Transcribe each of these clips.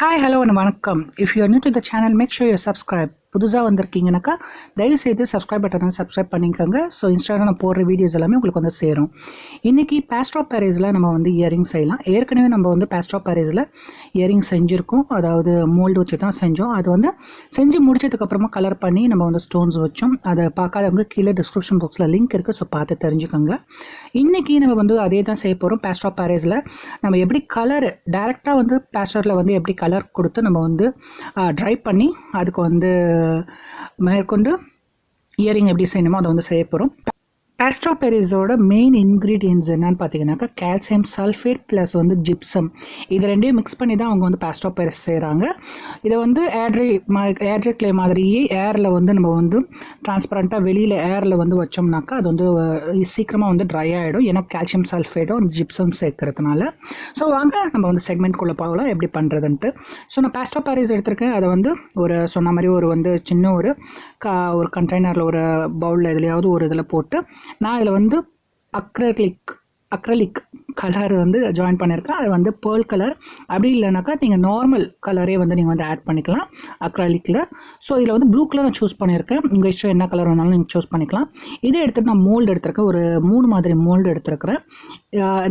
Hi, hello and வணக்கம். If you are new to the channel, make sure you subscribe. புதுசாக வந்திருக்கீங்கனாக்கா தயவுசெய்து subscribe பட்டனை subscribe பண்ணிக்கோங்க. So இன்ஸ்டாவில் நான் போடுற வீடியோஸ் எல்லாமே உங்களுக்கு வந்து சேரும். இன்றைக்கி Plaster of Parisல நம்ம வந்து இயரிங் செய்யலாம். ஏற்கனவே நம்ம வந்து Plaster of Parisல இயரிங் செஞ்சுருக்கோம். அதாவது மோல்டு வச்சு தான் செஞ்சோம். அது வந்து செஞ்சு முடிச்சதுக்கப்புறமா கலர் பண்ணி நம்ம வந்து ஸ்டோன்ஸ் வச்சோம். அதை பார்க்காதவங்க கீழே டிஸ்கிரிப்ஷன் பாக்ஸில் லிங்க் இருக்குது. ஸோ பார்த்து தெரிஞ்சுக்கோங்க. இன்றைக்கி நம்ம வந்து அதே தான் செய்ய போகிறோம். Plaster of Parisல நம்ம எப்படி கலர் டேரெக்டாக வந்து பிளாஸ்டரில் வந்து எப்படி கலர் கொடுத்து நம்ம வந்து ட்ரை பண்ணி அதுக்கு வந்து மேற்கொண்டு இயரிங் எப்படி செய்யணுமோ அதை வந்து செய்ய போகிறோம். Plaster of Parisோட மெயின் இன்க்ரீடியன்ட்ஸ் என்னன்னு பார்த்தீங்கன்னாக்கா கால்சியம் சல்ஃபேட் ப்ளஸ் வந்து ஜிப்சம். இது ரெண்டையும் மிக்ஸ் பண்ணி தான் அவங்க வந்து Plaster of Paris செய்கிறாங்க. இதை வந்து ஏர்ட்ரை கிளே மாதிரியே ஏரில் வந்து நம்ம வந்து டிரான்ஸ்பரண்ட்டாக வெளியில் ஏரில் வந்து வச்சோம்னாக்கா அது வந்து சீக்கிரமாக வந்து ட்ரை ஆகிடும். ஏன்னா கால்சியம் சல்ஃபேட்டும் ஜிப்சம் சேர்க்கறதுனால. ஸோ வாங்க நம்ம வந்து செக்மெண்ட்குள்ளே பார்க்கலாம் எப்படி பண்ணுறதுன்ட்டு. ஸோ நான் Plaster of Paris எடுத்திருக்கேன். அதை வந்து ஒரு சொன்ன மாதிரி ஒரு வந்து சின்ன ஒரு கண்டெய்னரில் ஒரு பவுலில் எதுலையாவது ஒரு இதில் போட்டு நான் இதில் வந்து அக்ரலிக் கலர் வந்து ஜாயின் பண்ணியிருக்கேன். அது வந்து பேர்ல் கலர். அப்படி இல்லைனாக்கா நீங்கள் நார்மல் கலரே வந்து நீங்கள் வந்து ஆட் பண்ணிக்கலாம் அக்ரலிக்கில். ஸோ இதில் வந்து ப்ளூ கலர் நான் சூஸ் பண்ணியிருக்கேன். உங்கள் இஷ்டம் என்ன கலர் வேணாலும் நீங்கள் சூஸ் பண்ணிக்கலாம். இதை எடுத்துகிட்டு நான் மோல்டு எடுத்திருக்கேன். ஒரு 3 மாதிரி மோல்டு எடுத்துருக்கிறேன்.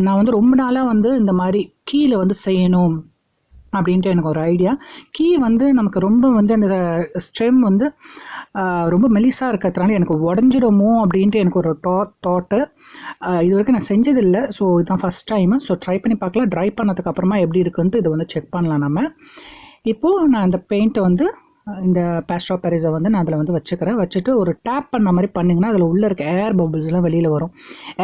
நான் வந்து ரொம்ப நாளாக வந்து இந்த மாதிரி கீழே வந்து செய்யணும் அப்படின்ட்டு எனக்கு ஒரு ஐடியா. கீ வந்து நமக்கு ரொம்ப வந்து அந்த ஸ்டெம் வந்து ரொம்ப மெலிசாக இருக்கிறதுனால எனக்கு உடஞ்சிடுமோ அப்படின்ட்டு எனக்கு ஒரு தாட்டு. இது வரைக்கும் நான் செஞ்சதில்லை. ஸோ இதுதான் ஃபஸ்ட் டைமு. ஸோ ட்ரை பண்ணி பார்க்கலாம். ட்ரை பண்ணதுக்கப்புறமா எப்படி இருக்குன்ட்டு இதை வந்து செக் பண்ணலாம் நம்ம. இப்போது நான் அந்த பெயிண்ட்டை வந்து இந்த Plaster of Parisை வந்து நான் அதில் வந்து வச்சுட்டு ஒரு டேப் பண்ண மாதிரி பண்ணிங்கன்னா அதில் உள்ளே இருக்க ஏர் பபிள்ஸ்லாம் வெளியில் வரும்.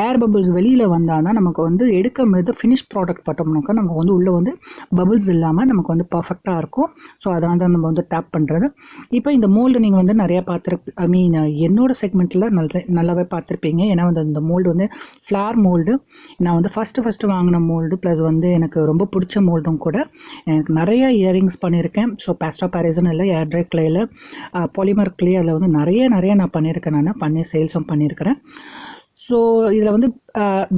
ஏர் பபிள்ஸ் வெளியில் வந்தால் தான் நமக்கு வந்து எடுக்கும் போது ஃபினிஷ் ப்ராடக்ட் பார்த்தோம்னாக்கா நமக்கு வந்து உள்ளே வந்து பபிள்ஸ் இல்லாமல் நமக்கு வந்து பர்ஃபெக்டாக இருக்கும். ஸோ அதனால தான் நம்ம வந்து டேப் பண்ணுறது. இப்போ இந்த மோல்டு நீங்கள் வந்து நிறையா என்னோட செக்மெண்ட்டில் நல்லாவே பார்த்துருப்பீங்க. ஏன்னா வந்து இந்த மோல்டு வந்து ஃப்ளார் மோல்டு. நான் வந்து ஃபஸ்ட்டு வாங்கின மோல்டு ப்ளஸ் வந்து எனக்கு ரொம்ப பிடிச்ச மோல்டும் கூட. எனக்கு நிறையா இயரிங்ஸ் பண்ணியிருக்கேன். ஸோ Plaster of Parisன்னு இல்லை, ஏர்ட்ரை கிளேயில் polymerclay அதில் வந்து நிறைய நான் பண்ணியிருக்கேன். நான் பண்ணி சேல்ஸும் பண்ணியிருக்கிறேன். ஸோ இதில் வந்து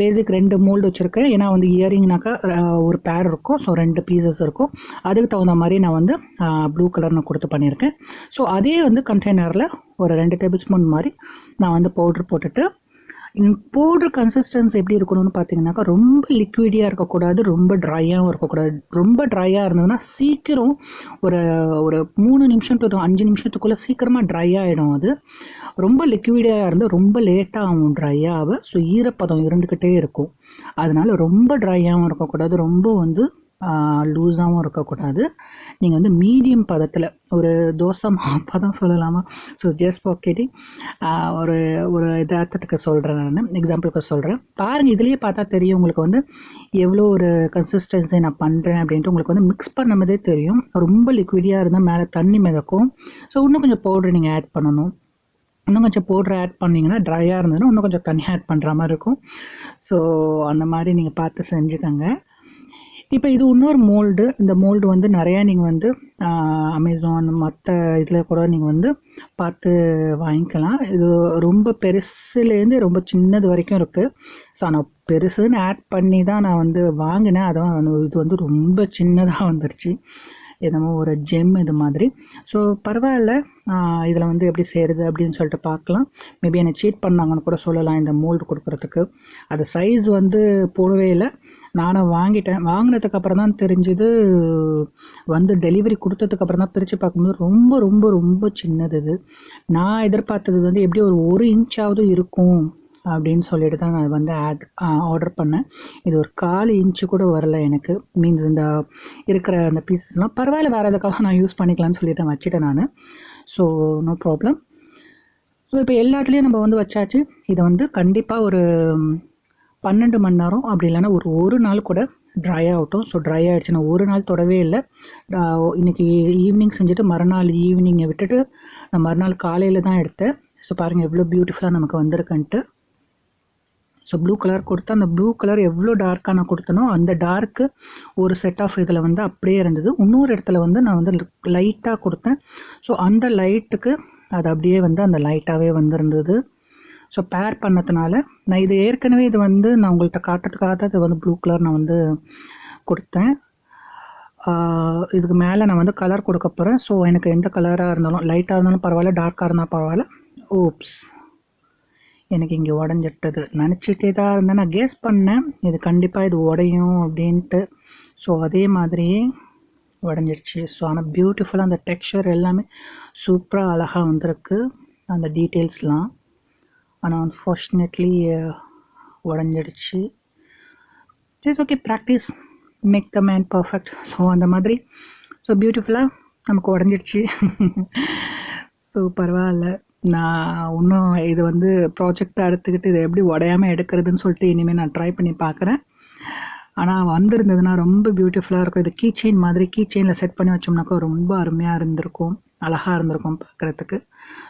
பேசிக் 2 மோல்டு வச்சுருக்கேன். ஏன்னா வந்து இயரிங்னாக்கா ஒரு பேர் இருக்கும். ஸோ 2 பீசஸ் இருக்கும். அதுக்கு தகுந்த மாதிரி நான் வந்து ப்ளூ கலர் நான் கொடுத்து பண்ணியிருக்கேன். ஸோ அதே வந்து கண்டெய்னரில் ஒரு 2 டேபிள் ஸ்பூன் மாதிரி நான் வந்து பவுட்ரு போட்டுட்டு பவுடர் கன்சிஸ்டன்சி எப்படி இருக்கணும்னு பார்த்தீங்கன்னாக்கா ரொம்ப லிக்விடியாக இருக்கக்கூடாது, ரொம்ப ட்ரையாகவும் இருக்கக்கூடாது. ரொம்ப ட்ரையாக இருந்ததுன்னா சீக்கிரம் ஒரு 3 நிமிஷம் to 5 நிமிஷத்துக்குள்ளே சீக்கிரமாக ட்ரை ஆகிடும். அது ரொம்ப லிக்விடியாக இருந்து ரொம்ப லேட்டாக ஆகும் ட்ரை ஆக. ஸோ ஈரப்பதம் இருந்துக்கிட்டே இருக்கும். அதனால் ரொம்ப ட்ரையாகவும் இருக்கக்கூடாது, ரொம்ப வந்து லூஸாகவும் இருக்கக்கூடாது. நீங்கள் வந்து மீடியம் பதத்தில் ஒரு தோசை பதம் சொல்லலாமா? ஸோ ஜஸ்ட் பாக்கெட்டிங் ஒரு இதார்த்தத்துக்கு சொல்கிறேன், நான் எக்ஸாம்பிளுக்கு சொல்கிறேன். பாருங்கள், இதுலேயே பார்த்தா தெரியும் உங்களுக்கு வந்து எவ்வளோ ஒரு கன்சிஸ்டன்சி நான் பண்ணுறேன் அப்படின்ட்டு உங்களுக்கு வந்து மிக்ஸ் பண்ணும்போதே தெரியும். ரொம்ப லிக்விடியாக இருந்தால் மேலே தண்ணி மிதக்கும். ஸோ இன்னும் கொஞ்சம் பவுடர் நீங்கள் ஆட் பண்ணணும். இன்னும் கொஞ்சம் பவுட்ரு ஆட் பண்ணிங்கன்னா ட்ரையாக இருந்ததுன்னா இன்னும் கொஞ்சம் தண்ணி ஆட் பண்ணுற மாதிரி இருக்கும். ஸோ அந்த மாதிரி நீங்கள் பார்த்து செஞ்சுக்கோங்க. இப்போ இது இன்னொரு மோல்டு. இந்த மோல்டு வந்து நிறையா நீங்கள் வந்து அமேசான் மற்ற இதில் கூட நீங்கள் வந்து பார்த்து வாங்கிக்கலாம். இது ரொம்ப பெருசுலேருந்து ரொம்ப சின்னது வரைக்கும் இருக்குது. ஸோ நான் பெருசுன்னு ஆட் பண்ணி தான் நான் வந்து வாங்கினேன். அதான் இது வந்து ரொம்ப சின்னதாக வந்துருச்சு. என்னமோ ஒரு ஜெம் இது மாதிரி. ஸோ பரவாயில்ல, இதில் வந்து எப்படி செய்கிறது அப்படின்னு சொல்லிட்டு பார்க்கலாம். மேபி என்னை சீட் பண்ணாங்கன்னு கூட சொல்லலாம் இந்த மோல்டு கொடுக்குறதுக்கு. அது சைஸ் வந்து போடவே இல்லை. நானும் வாங்கினதுக்கப்புறம் தான் தெரிஞ்சுது. வந்து டெலிவரி கொடுத்ததுக்கப்புறம் தான் பிரித்து பார்க்கும்போது ரொம்ப ரொம்ப ரொம்ப சின்னது. இது நான் எதிர்பார்த்தது வந்து எப்படி ஒரு 1 இன்ச்சாவது இருக்கும் அப்படின்னு சொல்லிட்டு தான் நான் வந்து ஆர்டர் பண்ணேன். இது ஒரு 1/4 இன்ச்சு கூட வரல எனக்கு. மீன்ஸ் இந்த இருக்கிற அந்த பீசஸ்லாம் பரவாயில்ல, வேறு எதுக்காக நான் யூஸ் பண்ணிக்கலாம்னு சொல்லிட்டு வச்சுட்டேன் நான். So no problem. ஸோ இப்போ எல்லாத்துலேயும் நம்ம வந்து வச்சாச்சு. இதை வந்து கண்டிப்பாக ஒரு 12 மணி நேரம் அப்படி இல்லைன்னா ஒரு நாள் கூட ட்ரை ஆகட்டும். ஸோ ட்ரை ஆகிடுச்சுன்னா ஒரு நாள் தொடவே இல்லை. இன்றைக்கி ஈவினிங் செஞ்சுட்டு மறுநாள் ஈவினிங்கை விட்டுட்டு நான் மறுநாள் காலையில் தான் எடுத்தேன். ஸோ பாருங்கள் எவ்வளோ பியூட்டிஃபுல்லாக நமக்கு வந்திருக்குன்ட்டு. ஸோ ப்ளூ கலர் கொடுத்தா அந்த ப்ளூ கலர் எவ்வளோ டார்க்காக நான் கொடுத்தனோ அந்த டார்க்கு ஒரு செட் ஆஃப் இதில் வந்து அப்படியே இருந்தது. இன்னொரு இடத்துல வந்து நான் வந்து லைட்டாக கொடுத்தேன். ஸோ அந்த லைட்டுக்கு அது அப்படியே வந்து அந்த லைட்டாகவே வந்துருந்தது. ஸோ பேர் பண்ணதுனால நான் இது ஏற்கனவே இது வந்து நான் உங்கள்கிட்ட காட்டுறதுக்காக தான் இது வந்து ப்ளூ கலர் நான் வந்து கொடுத்தேன். இதுக்கு மேலே நான் வந்து கலர் கொடுக்க போகிறேன். ஸோ எனக்கு எந்த கலராக இருந்தாலும், லைட்டாக இருந்தாலும் பரவாயில்ல, டார்க்காக இருந்தாலும் பரவாயில்ல. ஓப்ஸ், எனக்கு இங்கே உடஞ்சிட்டது. நினச்சிட்டே தான் இருந்தேன், நான் கெஸ் பண்ணேன் இது கண்டிப்பாக இது உடையும் அப்படின்ட்டு. ஸோ அதே மாதிரியே உடஞ்சிடுச்சு. ஸோ ஆனால் பியூட்டிஃபுல்லாக அந்த டெக்ஸ்சர் எல்லாமே சூப்பராக அழகாக வந்திருக்கு, அந்த டீட்டெயில்ஸ்லாம். ஆனால் அன்ஃபார்ச்சுனேட்லி உடஞ்சிடுச்சு. It's okay, practice make the man perfect. So அந்த மாதிரி ஸோ பியூட்டிஃபுல்லாக நமக்கு உடஞ்சிடுச்சு. ஸோ பரவாயில்ல, நான் இன்னும் இது வந்து ப்ராஜெக்டை எடுத்துக்கிட்டு இதை எப்படி உடையாமல் எடுக்கிறதுன்னு சொல்லிட்டு இனிமேல் நான் ட்ரை பண்ணி பார்க்குறேன். ஆனால் வந்திருந்ததுன்னா ரொம்ப பியூட்டிஃபுல்லாக இருக்கும். இது கீ செயின் மாதிரி, கீ செயினில் செட் பண்ணி வச்சோம்னாக்கா ரொம்ப அருமையாக இருந்திருக்கும், அழகாக இருந்திருக்கும் பார்க்குறதுக்கு.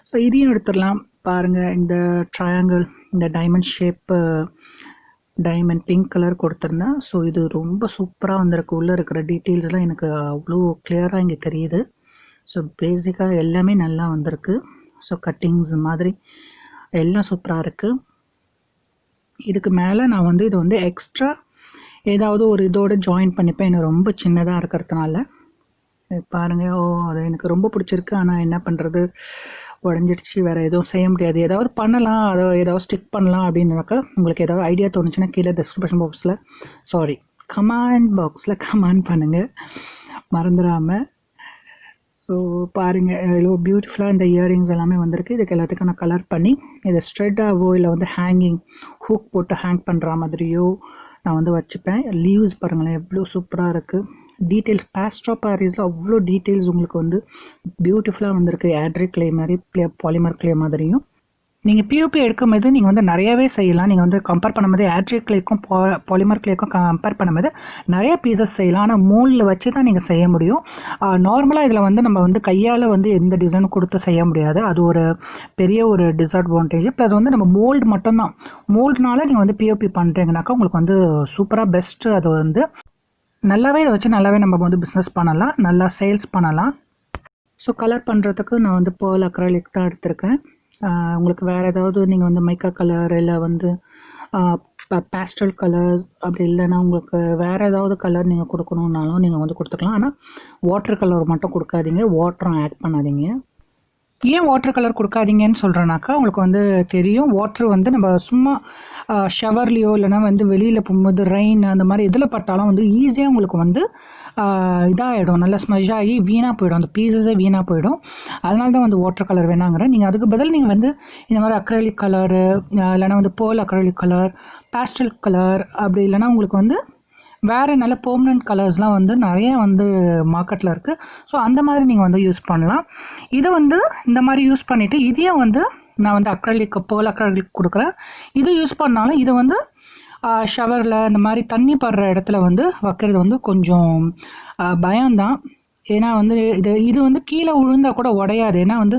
ஸோ இதையும் எடுத்துடலாம். பாருங்கள், இந்த ட்ரையாங்கிள், இந்த diamond shape, diamond pink colour கொடுத்துருந்தேன். ஸோ இது ரொம்ப சூப்பராக வந்திருக்கு. உள்ளே இருக்கிற டீட்டெயில்ஸ்லாம் எனக்கு அவ்வளோ கிளியராக இங்கே தெரியுது. ஸோ பேசிக்காக எல்லாமே நல்லா வந்திருக்கு. ஸோ கட்டிங்ஸ் மாதிரி எல்லாம் சூப்பராக இருக்குது. இதுக்கு மேலே நான் வந்து இது வந்து எக்ஸ்ட்ரா ஏதாவது ஒரு இதோடு ஜாயின் பண்ணிப்பேன், எனக்கு ரொம்ப சின்னதாக இருக்கிறதுனால. பாருங்கள், அது எனக்கு ரொம்ப பிடிச்சிருக்கு. ஆனால் என்ன பண்ணுறது, உடஞ்சிடுச்சு, வேறு எதுவும் செய்ய முடியாது. ஏதாவது பண்ணலாம், அதை ஏதாவது ஸ்டிக் பண்ணலாம் அப்படின்னாக்கா உங்களுக்கு ஏதாவது ஐடியா தோணுச்சுன்னா கீழே டிஸ்கிரிப்ஷன் பாக்ஸில் கமெண்ட் பாக்ஸில் கமெண்ட் பண்ணுங்கள், மறந்துடாமல். ஸோ பாருங்கள், எவ்வளோ பியூட்டிஃபுல்லாக இந்த இயரிங்ஸ் எல்லாமே வந்திருக்கு. இதுக்கு எல்லாத்துக்கும் நான் கலர் பண்ணி இதை ஸ்ட்ரெட்டாகவோ இல்லை வந்து ஹேங்கிங் ஹூக் போட்டு ஹேங் பண்ணுற மாதிரியோ நான் வந்து வச்சுப்பேன். லீவ்ஸ் பாருங்களேன் எவ்வளோ சூப்பராக இருக்குது. டீட்டெயில்ஸ் Plaster of Parisல அவ்வளோ டீட்டெயில்ஸ் உங்களுக்கு வந்து பியூட்டிஃபுல்லாக வந்திருக்கு. ஆட்ரிக் கிளே மாதிரி, பாலிமர் கிளே மாதிரியும். நீங்கள் பிஓபி எடுக்கும்போது நீங்கள் வந்து நிறையாவே செய்யலாம். நீங்கள் வந்து கம்பேர் பண்ணும்போது ஆட்ரிக் கிளேக்கும் பாலிமர் கிளேக்கும் கம்பேர் பண்ணும்போது நிறைய பீசஸ் செய்யலாம். ஆனால் மோல்டில் வச்சு தான் நீங்கள் செய்ய முடியும். நார்மலாக இதில் வந்து நம்ம வந்து கையால் வந்து எந்த டிசைனும் கொடுத்து செய்ய முடியாது. அது ஒரு பெரிய ஒரு டிஸ்அட்வான்டேஜ். ப்ளஸ் வந்து நம்ம மோல்டு மட்டும்தான், மோல்டுனால நீங்கள் வந்து பிஓபி பண்ணுறீங்கனாக்கா உங்களுக்கு வந்து சூப்பராக பெஸ்ட்டு. அது வந்து நல்லாவே இதை வச்சு நல்லாவே நம்ம வந்து பிஸ்னஸ் பண்ணலாம், நல்லா சேல்ஸ் பண்ணலாம். ஸோ கலர் பண்ணுறதுக்கு நான் வந்து பேர்ல் அக்ரலிக் தான் எடுத்திருக்கேன். உங்களுக்கு வேறு ஏதாவது நீங்கள் வந்து மைக்கா கலர் இல்லை வந்து பேஸ்டல் கலர்ஸ் அப்படி இல்லைன்னா உங்களுக்கு வேறு ஏதாவது கலர் நீங்கள் கொடுக்கணுன்னாலும் நீங்கள் வந்து கொடுத்துக்கலாம். ஆனால் வாட்டர் கலர் மட்டும் கொடுக்காதீங்க, வாட்டரும் ஆட் பண்ணாதீங்க. ஏன் வாட்டர் கலர் கொடுக்காதீங்கன்னு சொல்கிறேன்னாக்கா, உங்களுக்கு வந்து தெரியும், வாட்ரு வந்து நம்ம சும்மா ஷவர்லேயோ இல்லைனா வந்து வெளியில் போகும்போது ரெயின் அந்த மாதிரி இதில் பட்டாலும் வந்து ஈஸியாக உங்களுக்கு வந்து இதாகிடும், நல்லா ஸ்மஷ் ஆகி வீணாக போயிடும், அந்த பீசஸே வீணாக போயிடும். அதனால தான் வந்து வாட்டர் கலர் வேணாங்கிறேன். நீங்கள் அதுக்கு பதில் நீங்கள் வந்து இந்த மாதிரி அக்ரலிக் கலரு இல்லைனா வந்து pearl acrylic colour, pastel colour, அப்படி இல்லைனா உங்களுக்கு வந்து வேறு நல்ல பெர்மனன்ட் கலர்ஸ்லாம் வந்து நிறைய வந்து மார்க்கெட்டில் இருக்குது. ஸோ அந்த மாதிரி நீங்கள் வந்து யூஸ் பண்ணலாம். இதை வந்து இந்த மாதிரி யூஸ் பண்ணிவிட்டு இதையும் வந்து நான் வந்து அக்ரலிக் பேர்ல் அக்ரலிக் கொடுக்குறேன். இது யூஸ் பண்ணாலும் இது வந்து ஷவரில் இந்த மாதிரி தண்ணி படுற இடத்துல வந்து வைக்கிறது வந்து கொஞ்சம் பயம்தான். ஏன்னா வந்து இது வந்து கீழே விழுந்தால் கூட உடையாது. ஏன்னா வந்து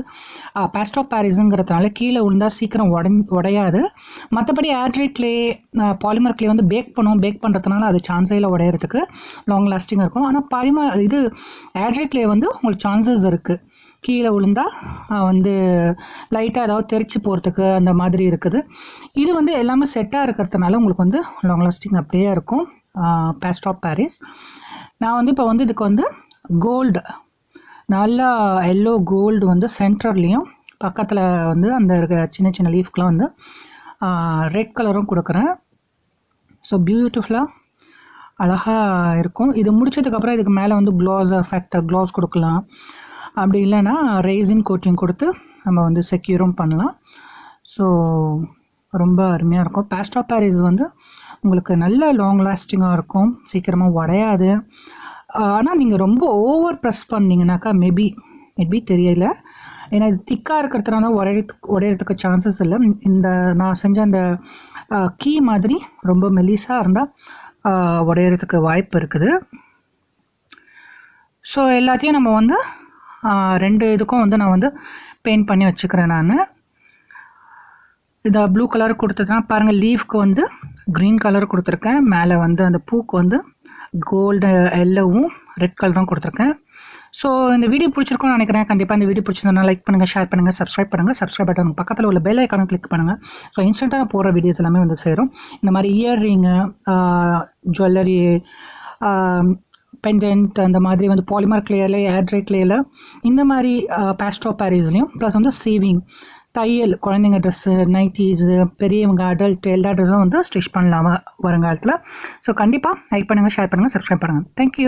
Plaster of Parisங்கிறதுனால கீழே விழுந்தால் சீக்கிரம் உடையாது. மற்றபடி ஆட்ரிக் கிளே, பாலிமர் கிளே வந்து பேக் பண்ணுறதுனால அது சான்ஸே இல்லை உடையிறதுக்கு, லாங் லாஸ்டிங்காக இருக்கும். ஆனால் ஆட்ரிக் கிளே வந்து உங்களுக்கு சான்சஸ் இருக்குது, கீழே விழுந்தால் வந்து லைட்டாக ஏதாவது தெரிச்சு போகிறதுக்கு அந்த மாதிரி இருக்குது. இது வந்து எல்லாமே செட்டாக இருக்கிறதுனால உங்களுக்கு வந்து லாங் லாஸ்டிங் அப்படியே இருக்கும். Plaster of Paris நான் வந்து இப்போ வந்து இதுக்கு வந்து கோல்டு, நல்லா எல்லோ கோல்டு வந்து சென்டர்லேயும் பக்கத்தில் வந்து அந்த சின்ன சின்ன லீஃப்க்கெலாம் வந்து ரெட் கலரும் கொடுக்குறேன். ஸோ பியூட்டிஃபுல்லாக அழகாக இருக்கும். இது முடிச்சதுக்கப்புறம் இதுக்கு மேலே வந்து க்ளாஸ் கொடுக்கலாம். அப்படி இல்லைன்னா ரெய்சின் கோட்டிங் கொடுத்து நம்ம வந்து செக்யூரும் பண்ணலாம். ஸோ ரொம்ப அருமையாக இருக்கும். Plaster of Paris வந்து உங்களுக்கு நல்ல லாங் லாஸ்டிங்காக இருக்கும், சீக்கிரமாக உடையாது. ஆனால் நீங்கள் ரொம்ப ஓவர் ப்ரெஸ் பண்ணிங்கனாக்கா மேபி தெரியல, ஏன்னா இது திக்காக இருக்கிறதுனால உடையிறதுக்கு சான்சஸ் இல்லை. இந்த நான் செஞ்ச அந்த கீ மாதிரி ரொம்ப மெலிசாக இருந்தால் உடையிறதுக்கு வாய்ப்பு இருக்குது. ஸோ எல்லாத்தையும் நம்ம வந்து 2 இதுக்கும் வந்து நான் வந்து பெயிண்ட் பண்ணி வச்சுக்கிறேன். நான் இதை ப்ளூ கலர் கொடுத்ததுனா பாருங்கள், லீஃப்க்கு வந்து க்ரீன் கலர் கொடுத்துருக்கேன், மேலே வந்து அந்த பூக்கு வந்து கோல்டு எல்லோவும் ரெட் கலரும் கொடுத்துருக்கேன். ஸோ இந்த வீடியோ பிடிச்சிருக்கும்னு நினைக்கிறேன். கண்டிப்பாக இந்த வீடியோ பிடிச்சிருந்தா லைக் பண்ணுங்கள், ஷேர் பண்ணுங்கள், சப்ஸ்கிரைப் பட்டன் பக்கத்தில் உள்ள பெல் ஐக்கானை கிளிக் பண்ணுங்கள். ஸோ இன்ஸ்டண்ட்டாக போகிற வீடியோஸ் எல்லாமே வந்து சேரும். இந்த மாதிரி இயர்ரிங்கு, ஜுவல்லரி, பெண்டன்ட் அந்த மாதிரி வந்து பாலிமர் கிளேயில் ஏர் ட்ரை கிளேயில் இந்த மாதிரி பிளாஸ்டர் ஆஃப் பாரிஸ்லையும் ப்ளஸ் வந்து சேவிங் தையல் குழந்தைங்க ட்ரெஸ்ஸு நைட்டீஸு பெரியவங்க அடல்ட் எல்லா ட்ரெஸ்ஸும் வந்து ஸ்டிச் பண்ணலாமா வருங்காலத்தில். ஸோ கண்டிப்பாக லைக் பண்ணுங்கள் ஷேர் பண்ணுங்கள் சப்ஸ்கிரைப் பண்ணுங்கள். தேங்க்யூ.